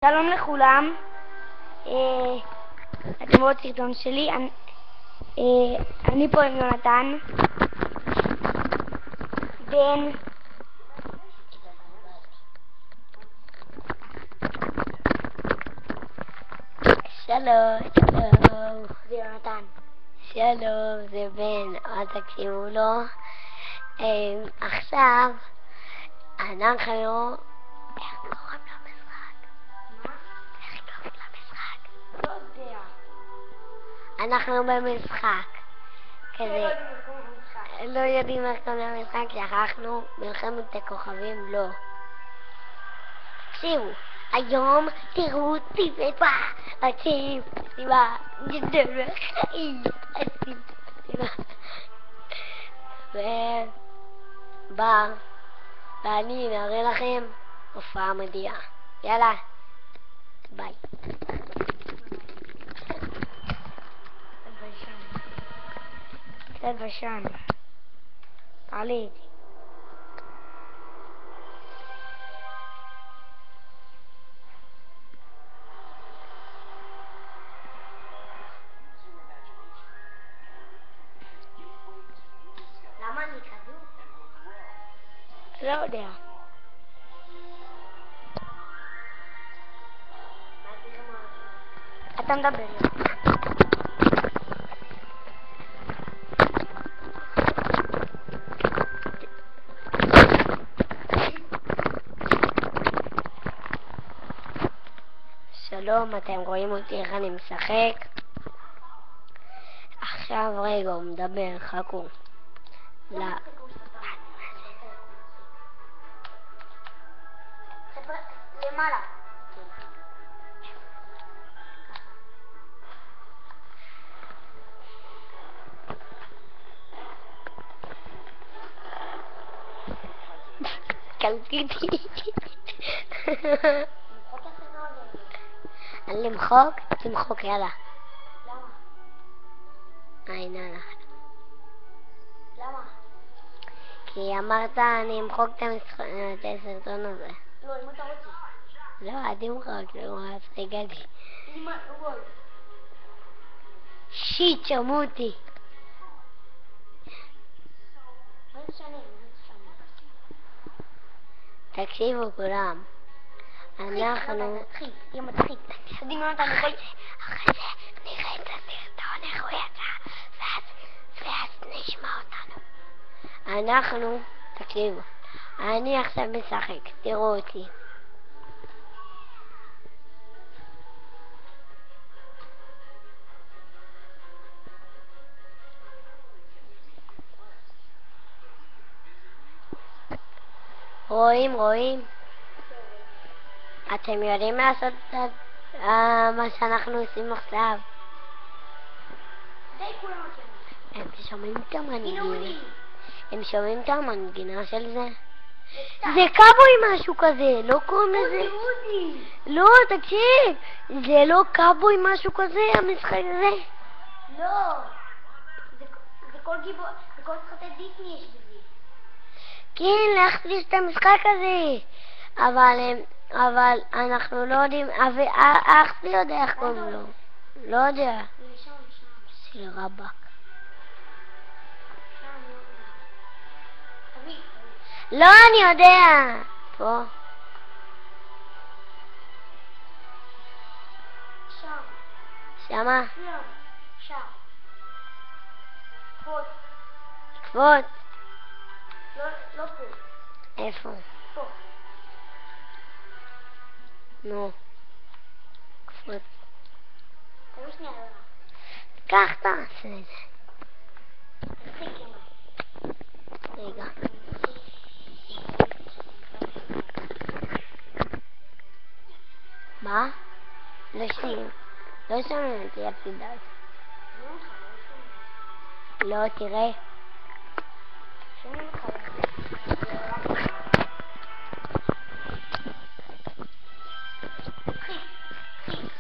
שלום לכולם, אתם רואים סרטון שלי, אני פה עם יונתן, בן שלום, זה יונתן. שלום, זה בן, אל תקשיבו לו. עכשיו, אנחנו... איך קוראים למשחק? מה? איך קוראים למשחק? לא יודע. אנחנו במשחק. כזה... לא לא יודעים איך קוראים למשחק, שכחנו מלחמת הכוכבים, לא. תקשיבו, היום תראו סיבה, סיבה, גדול בחיים, סיבה. ובר, ואני נראה לכם הופעה מדהימה. יאללה, ביי. קצת בשן. תעלה איתי. למה אני כזו? לא יודע. אתה מדבר. שלום, אתם רואים אותי איך אני משחק? עכשיו רגע, הוא מדבר, חכו. למעלה. קלטיתי. למחוק? תמחוק, יאללה. למה? הנה לך. למה? כי אמרת אני אמחוק את הסרטון הזה. לא, אם אתה רוצה. לא, אל תמחוק, לא, אז חיגגתי. אם רוי. שיט, שמעו אותי. מה משנה? תקשיבו כולם. אנחנו... תהיה מצחיק. תדעי יונתן, אחרי זה נראה את הסרטון, איך הוא יצא, ואז נשמע אותנו. אנחנו, תקשיבו, אני עכשיו משחק, תראו אותי. רואים? אתם יודעים לעשות מה שאנחנו עושים עכשיו? די כולם מכירים. הם שומעים את המנגינה. הם שומעים את המנגינה של זה? זה קאבוי משהו כזה, לא קוראים לזה? אודי. לא, תקשיב, זה לא קאבוי משהו כזה, המשחק הזה? לא. זה כל גיבור, זה כל סרטי דיסני יש בזה. כן, לך יש את המשחק הזה. אבל אנחנו לא יודעים, אח שלי יודע איך קוראים לו. לא יודע. לשם. של רבק. תביא. לא, אני יודע. פה. שם. שמה? שם. פה. קפוץ. לא פה. איפה? פה. נו. קפוץ. תביא שנייה. קח, תעשה את זה. תצחיק אמא. רגע. מה? לא שומעים אותי, אל תדאג. לא, תראה.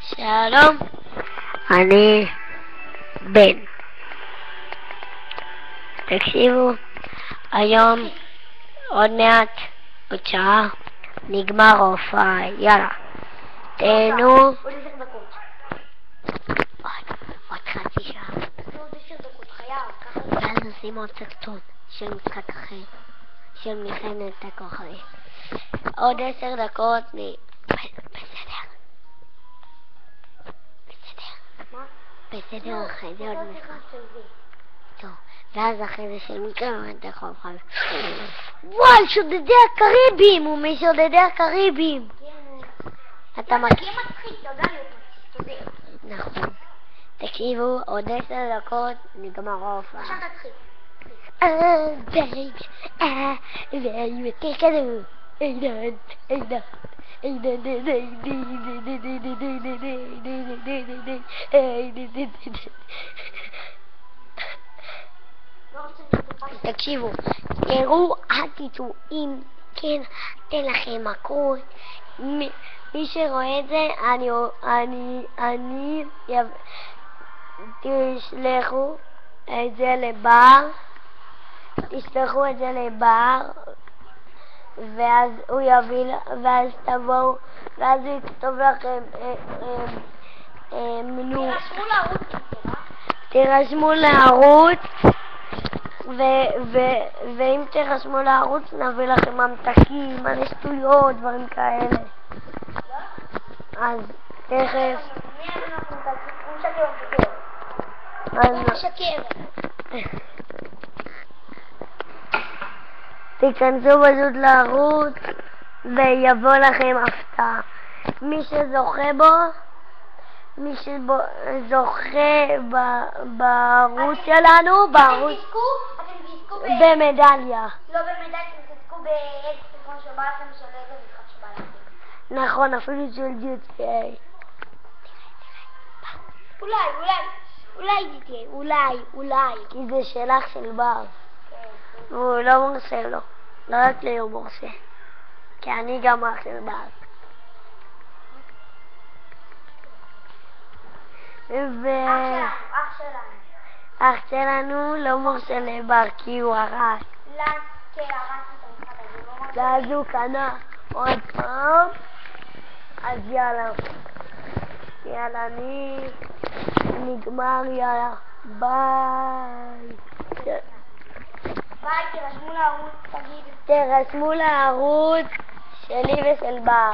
שלום, אני בן. תקשיבו, היום עוד מעט, עוד שעה, נגמר ההופעה, יאללה. תהנו. עוד 10 דקות. עוד חצי שעה. עוד 10 דקות, חייב. ככה זה. ואז נשים עוד סרטון של משחק אחר. של מלחמת הכוכבים. עוד 10 דקות בסדר. מה? בסדר, אחרי זה עוד לא, משחק. של זה. טוב, ואז אחרי זה של מלחמת הכוכבים. וואי, שודדי הקריבים! הוא משודדי הקריבים! אתה מכיר? זה מצחיק, אתה יודע להיות מצחיק, תודה. נכון. תקשיבו, עוד 10 דקות נגמר ההופעה. עכשיו תתחיל. והיו יותר כדור. עידן. תקשיבו, תראו, אל תטעו, אם כן, תן לכם מכות. מי שרואה את זה, תשלחו את זה לבר, תשלחו את זה לבר, ואז הוא יביא, ואז תבואו, ואז הוא יכתוב לכם, תירשמו לערוץ, ואם תירשמו לערוץ נביא לכם ממתקים, מלא שטויות, דברים כאלה. אז תכף. תיכנסו פשוט לערוץ ויבוא לכם הפתעה. מי שזוכה בערוץ שלנו, בערוץ במדליה. לא במדליה, אתם תזכו באיזה סרטון שבא לכם של איזה משחק שבא לכם. נכון, אפילו של GTA. אולי, כי זה שלך של בר. הוא לא מורשה לו, לא רק לי הוא מורשה. כי אני גם אח של בר. אח שלנו לא מורשה לבר כי הוא הרס. ואז הוא קנה עוד פעם. אז יאללה, נגמר, יאללה, ביי. ביי, תירשמו לערוץ, תגידו. תירשמו לערוץ שלי ושל בר.